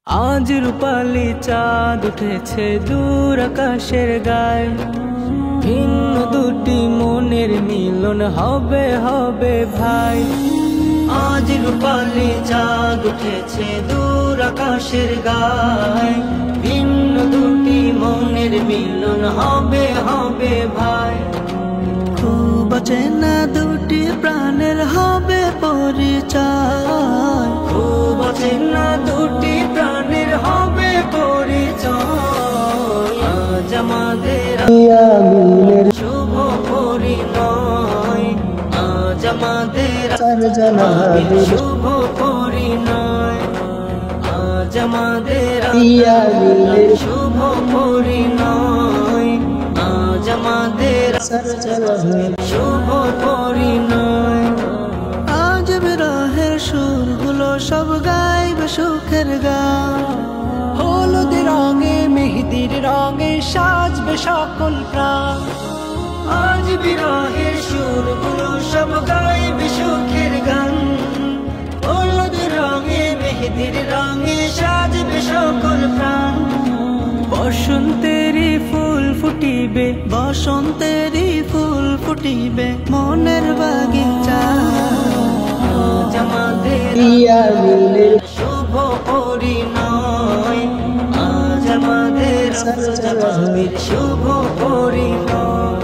আজ রূপালি চাঁদ উঠেছে দূর আকাশের গায়ে, ভিন্ন দুটি মনের মিলন হবে হবে ভাই। আজ রূপালি চাঁদ উঠেছে দূর আকাশের গায়ে, ভিন্ন দুটি মনের মিলন হবে হবে ভাই। খুব চেনা দুটি প্রাণের হবে পরিচয়, খুব চেনা দুটি প্রাণের হবে পরিচয়। আজ আমাদের শুভ পরিণয়, আজ আমাদের শুভ পরিণয়, আজ আমাদের শুভ পরিণয়, আজ আমাদের শুভ পরিণয়। আজ বিরহের সুরগুলো সব গাইবে সুখের গান, হলুদ রঙে মেহেদির রঙে সাজবে সকল প্রাণ। আজ বিরহের সুরগুলো সব গাইবে সুখের গান, হলুদ রঙে মেহেদির রঙে সাজবে সকল প্রাণ। বসন্তেরই ফুল ফুটিবে, বসন্তেরই ফুল ফুটিবে মনের বাগিচা। আজ আমাদের শুভ পরিণয়, আজ আমাদের শুভ পরিণয়।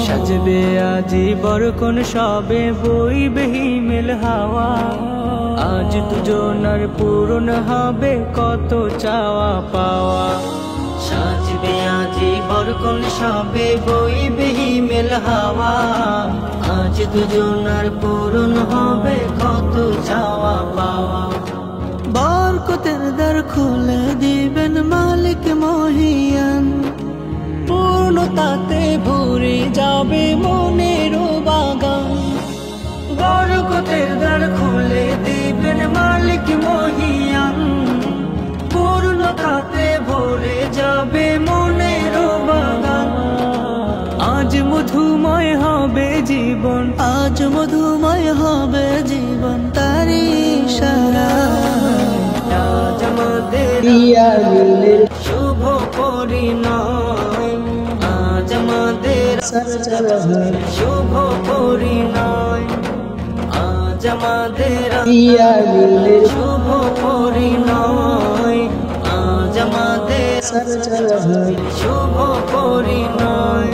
সাজবে আজি বরকন সবে বইবে হিমেল হাওয়া, আজ দুজনার পূরণ হবে কত চাওয়া পাওয়া। সাজবে আজি বরকন সবে বইবে হিমেল হাওয়া, আজ দুজনার পূরণ হবে কত চাওয়া পাওয়া। বরকতের দ্বার খুলে দিবেন মালিক মহিয়ান, পূর্ণতাতে ভরে যাবে মনের বাগান। বরকতের দ্বার খুলে দিবেন মালিক মহিয়ান, পূর্ণতাতে ভরে যাবে মনের বাগান। আজ মধুময় হবে জীবন, আজ মধুময় হবে জীবন তারি ইশারা। আজ আমাদের শুভ পরিণয়, আজ আমাদের শুভ পরিণয়, আজ আমাদের শুভ পরিণয়, আজ আমাদের শুভ পরিণয়।